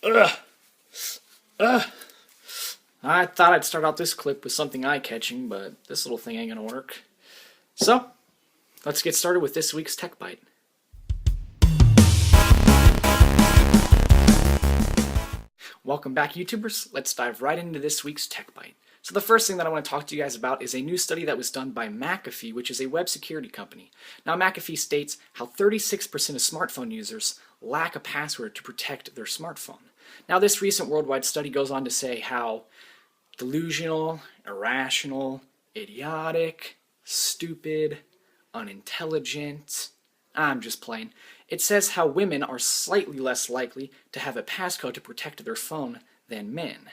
Ugh. Ugh. I thought I'd start out this clip with something eye-catching, but this little thing ain't gonna work. So, let's get started with this week's Tech Bite. Welcome back, YouTubers. Let's dive right into this week's Tech Bite. So the first thing that I want to talk to you guys about is a new study that was done by McAfee, which is a web security company. Now, McAfee states how 36% of smartphone users lack a password to protect their smartphone. Now, this recent worldwide study goes on to say how delusional, irrational, idiotic, stupid, unintelligent, I'm just playing. It says how women are slightly less likely to have a passcode to protect their phone than men.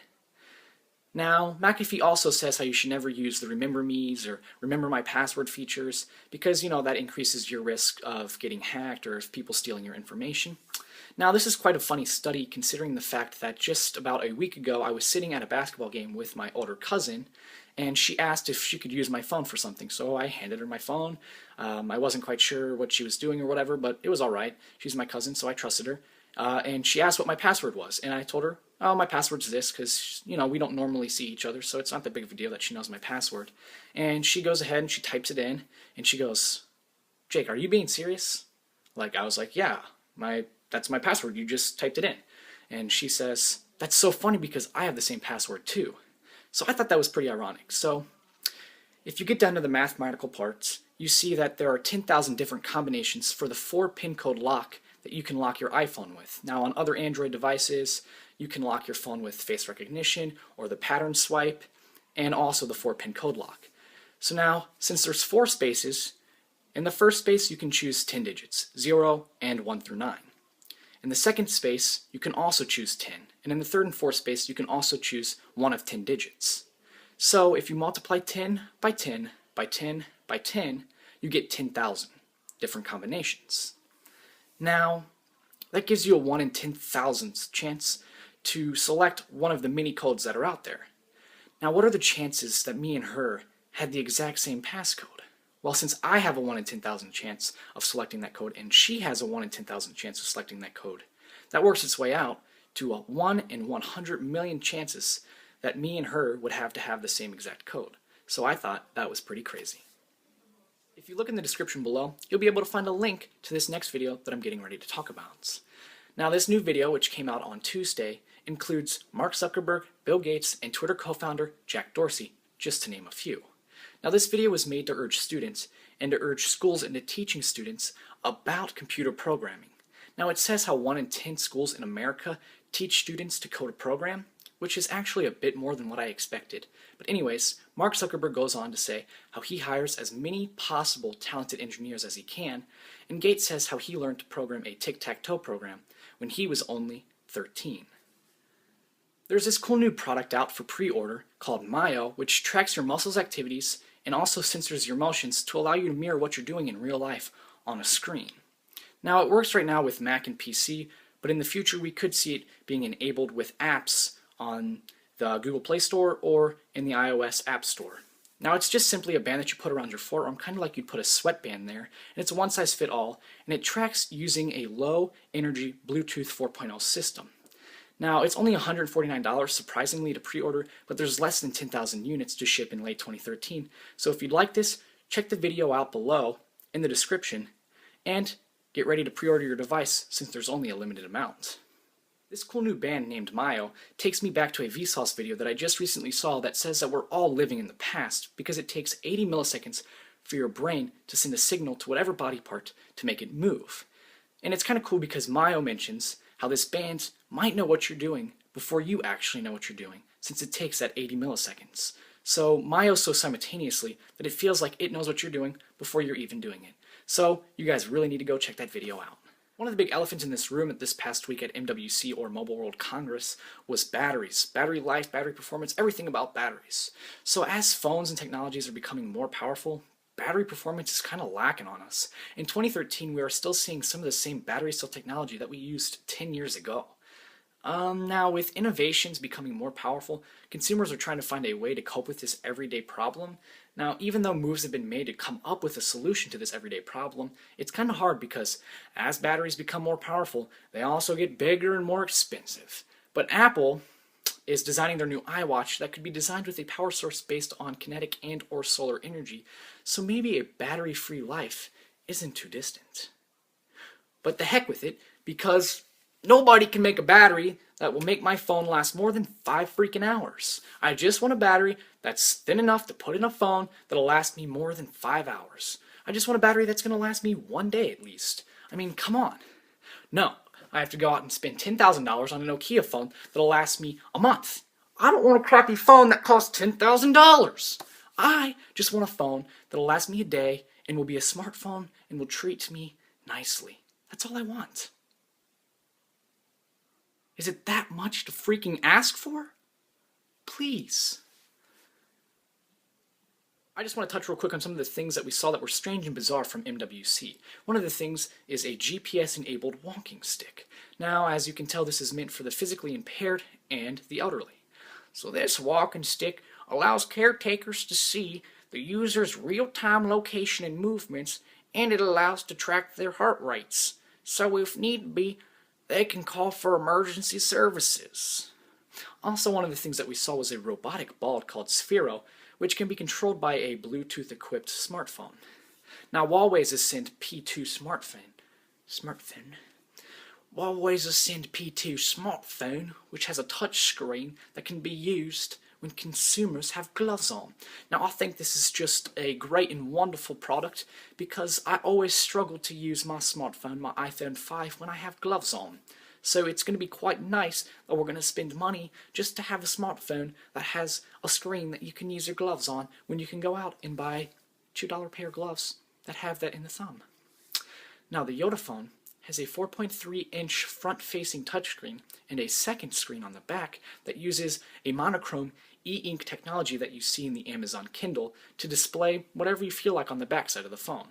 Now, McAfee also says how you should never use the Remember Me's or Remember My Password features because, that increases your risk of getting hacked or of people stealing your information. Now, this is quite a funny study considering the fact that just about a week ago I was sitting at a basketball game with my older cousin and she asked if she could use my phone for something, so I handed her my phone. I wasn't quite sure what she was doing or whatever, but it was alright. She's my cousin, so I trusted her. And she asked what my password was, and I told her, oh, my password's this, because, we don't normally see each other, so it's not that big of a deal that she knows my password. And she goes ahead and she types it in, and she goes, Jake, are you being serious? I was like, yeah, that's my password, you just typed it in. And she says, that's so funny because I have the same password too. So I thought that was pretty ironic. So if you get down to the mathematical parts, you see that there are 10,000 different combinations for the 4-pin code lock that you can lock your iPhone with. Now, on other Android devices, you can lock your phone with face recognition or the pattern swipe, and also the 4-pin code lock. So now, since there's 4 spaces, in the first space you can choose 10 digits, 0 and 1 through 9. In the second space, you can also choose 10, and in the third and fourth space, you can also choose one of 10 digits. So if you multiply 10 by 10 by 10 by 10, you get 10,000 different combinations. Now, that gives you a 1 in 10,000th chance to select one of the many codes that are out there. Now, what are the chances that me and her had the exact same passcode? Well, since I have a 1 in 10,000 chance of selecting that code and she has a 1 in 10,000 chance of selecting that code, that works its way out to a 1 in 100 million chances that me and her would have to have the same exact code. So I thought that was pretty crazy. If you look in the description below, you'll be able to find a link to this next video that I'm getting ready to talk about. Now, this new video, which came out on Tuesday, includes Mark Zuckerberg, Bill Gates, and Twitter co-founder Jack Dorsey, just to name a few. Now, this video was made to urge students and to urge schools into teaching students about computer programming. Now, it says how 1 in 10 schools in America teach students to code a program, which is actually a bit more than what I expected. But anyways, Mark Zuckerberg goes on to say how he hires as many possible talented engineers as he can, and Gates says how he learned to program a tic-tac-toe program when he was only 13. There's this cool new product out for pre-order called Myo, which tracks your muscles' activities and also censors your motions to allow you to mirror what you're doing in real life on a screen. Now, it works right now with Mac and PC, but in the future we could see it being enabled with apps on the Google Play Store or in the iOS App Store. Now, it's just simply a band that you put around your forearm, kind of like you'd put a sweatband there, and it's a one-size-fit-all, and it tracks using a low-energy Bluetooth 4.0 system. Now, it's only $149, surprisingly, to pre-order, but there's less than 10,000 units to ship in late 2013. So if you'd like this, check the video out below in the description, and get ready to pre-order your device since there's only a limited amount. This cool new band named Myo takes me back to a Vsauce video that I just recently saw that says that we're all living in the past because it takes 80 milliseconds for your brain to send a signal to whatever body part to make it move. And it's kind of cool because Myo mentions how this band might know what you're doing before you actually know what you're doing, since it takes that 80 milliseconds. So Myo's so simultaneously that it feels like it knows what you're doing before you're even doing it. So you guys really need to go check that video out. One of the big elephants in this room at this past week at MWC, or Mobile World Congress, was batteries. Battery life, battery performance, everything about batteries. So as phones and technologies are becoming more powerful, battery performance is kind of lacking on us. In 2013, we are still seeing some of the same battery cell technology that we used 10 years ago. Now, with innovations becoming more powerful, consumers are trying to find a way to cope with this everyday problem. Now, even though moves have been made to come up with a solution to this everyday problem, it's kind of hard because as batteries become more powerful, they also get bigger and more expensive. But Apple is designing their new iWatch that could be designed with a power source based on kinetic and or solar energy, so maybe a battery-free life isn't too distant. But the heck with it, because nobody can make a battery that will make my phone last more than 5 freaking hours. I just want a battery that's thin enough to put in a phone that'll last me more than 5 hours. I just want a battery that's going to last me 1 day at least. I mean, come on. No, I have to go out and spend $10,000 on a Nokia phone that'll last me a month. I don't want a crappy phone that costs $10,000. I just want a phone that'll last me a day and will be a smartphone and will treat me nicely. That's all I want. Is it that much to freaking ask for? Please. I just want to touch real quick on some of the things that we saw that were strange and bizarre from MWC. One of the things is a GPS-enabled walking stick. Now, as you can tell, this is meant for the physically impaired and the elderly. So this walking stick allows caretakers to see the user's real-time location and movements, and it allows to track their heart rates. So if need be, they can call for emergency services. Also, one of the things that we saw was a robotic ball called Sphero, which can be controlled by a Bluetooth-equipped smartphone. Now, Huawei's Ascend P2 smartphone, which has a touch screen that can be used when consumers have gloves on. Now, I think this is just a great and wonderful product because I always struggle to use my smartphone, my iPhone 5, when I have gloves on. So it's going to be quite nice that we're going to spend money just to have a smartphone that has a screen that you can use your gloves on when you can go out and buy $2 pair of gloves that have that in the thumb. Now, the Yoda phone has a 4.3-inch front-facing touchscreen and a second screen on the back that uses a monochrome e-ink technology that you see in the Amazon Kindle to display whatever you feel like on the back side of the phone.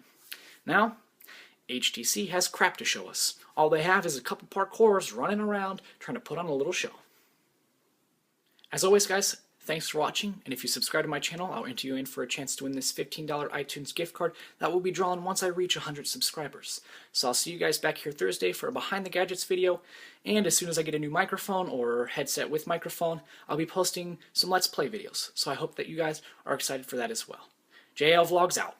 Now, HTC has crap to show us. All they have is a couple parkours running around trying to put on a little show. As always, guys, thanks for watching, and if you subscribe to my channel, I'll enter you in for a chance to win this $15 iTunes gift card that will be drawn once I reach 100 subscribers. So I'll see you guys back here Thursday for a Behind the Gadgets video, and as soon as I get a new microphone or headset with microphone, I'll be posting some Let's Play videos. So I hope that you guys are excited for that as well. JL Vlogs out.